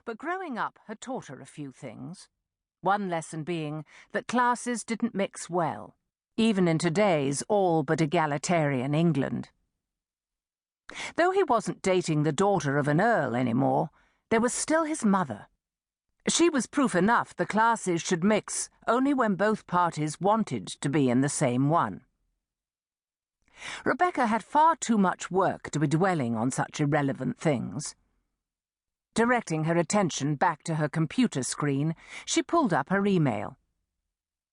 But growing up had taught her a few things. One lesson being that classes didn't mix well, even in today's all but egalitarian England. Though he wasn't dating the daughter of an earl anymore, there was still his mother. She was proof enough the classes should mix only when both parties wanted to be in the same one. Rebecca had far too much work to be dwelling on such irrelevant things. Directing her attention back to her computer screen, she pulled up her email.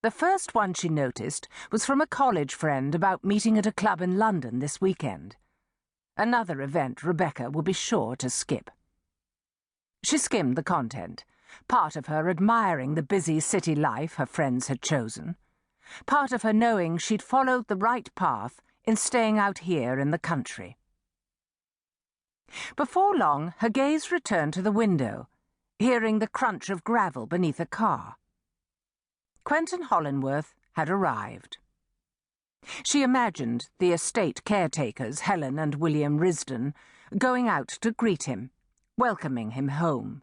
The first one she noticed was from a college friend about meeting at a club in London this weekend. Another event Rebecca would be sure to skip. She skimmed the content, part of her admiring the busy city life her friends had chosen, part of her knowing she'd followed the right path in staying out here in the country. Before long, her gaze returned to the window, hearing the crunch of gravel beneath a car. Quentin Hollingsworth had arrived. She imagined the estate caretakers, Helen and William Risdon, going out to greet him, welcoming him home.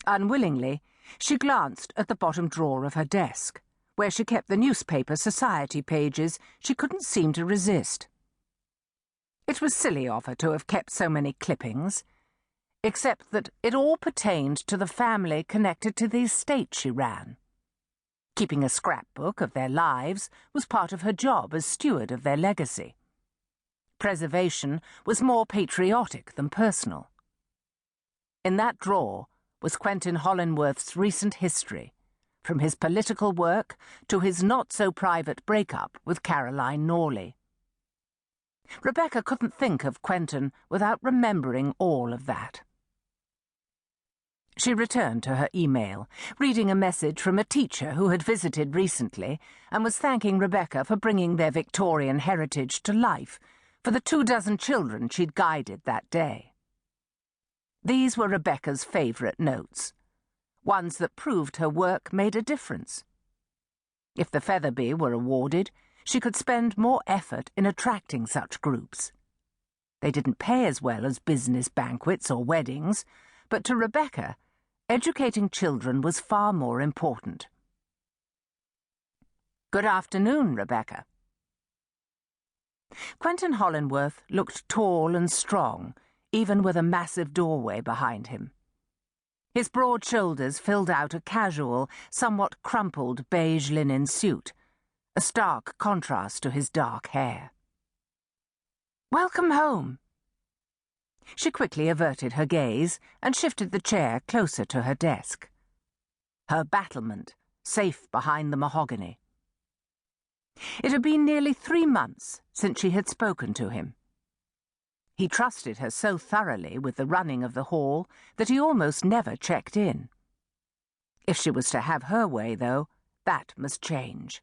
Unwillingly, she glanced at the bottom drawer of her desk, where she kept the newspaper society pages she couldn't seem to resist. It was silly of her to have kept so many clippings, except that it all pertained to the family connected to the estate she ran. Keeping a scrapbook of their lives was part of her job as steward of their legacy. Preservation was more patriotic than personal. In that drawer was Quentin Hollingsworth's recent history, from his political work to his not-so-private breakup with Caroline Norley. Rebecca couldn't think of Quentin without remembering all of that. She returned to her email, reading a message from a teacher who had visited recently and was thanking Rebecca for bringing their Victorian heritage to life for the 24 children she'd guided that day. These were Rebecca's favourite notes, ones that proved her work made a difference. If the Featherby were awarded, she could spend more effort in attracting such groups. They didn't pay as well as business banquets or weddings, but to Rebecca, educating children was far more important. Good afternoon, Rebecca. Quentin Hollingsworth looked tall and strong, even with a massive doorway behind him. His broad shoulders filled out a casual, somewhat crumpled beige linen suit, a stark contrast to his dark hair. Welcome home. She quickly averted her gaze and shifted the chair closer to her desk. Her battlement, safe behind the mahogany. It had been nearly 3 months since she had spoken to him. He trusted her so thoroughly with the running of the hall that he almost never checked in. If she was to have her way, though, that must change.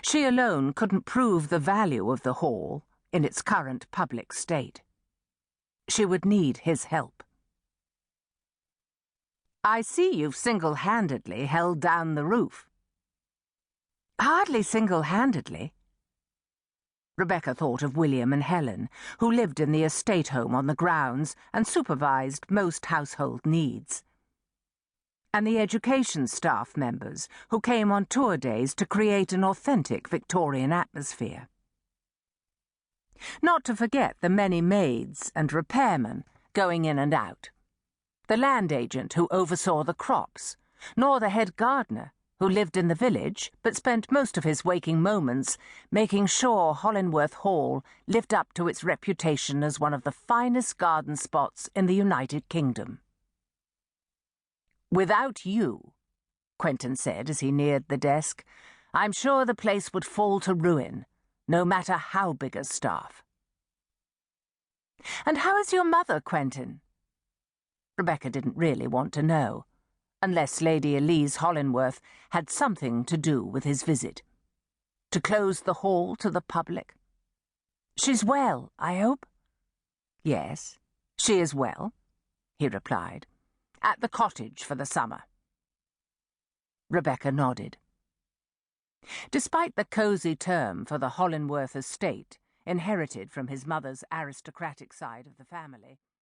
She alone couldn't prove the value of the hall in its current public state. She would need his help. I see you've single-handedly held down the roof. Hardly single-handedly. Rebecca thought of William and Helen, who lived in the estate home on the grounds and supervised most household needs, and the education staff members who came on tour days to create an authentic Victorian atmosphere. Not to forget the many maids and repairmen going in and out, the land agent who oversaw the crops, nor the head gardener who lived in the village but spent most of his waking moments making sure Hollingsworth Hall lived up to its reputation as one of the finest garden spots in the United Kingdom. Without you, Quentin said as he neared the desk, I'm sure the place would fall to ruin, no matter how big a staff. And how is your mother, Quentin? Rebecca didn't really want to know, unless Lady Elise Hollingsworth had something to do with his visit. To close the hall to the public. She's well, I hope? Yes, she is well, he replied. At the cottage for the summer. Rebecca nodded. Despite the cosy term for the Hollingsworth estate, inherited from his mother's aristocratic side of the family,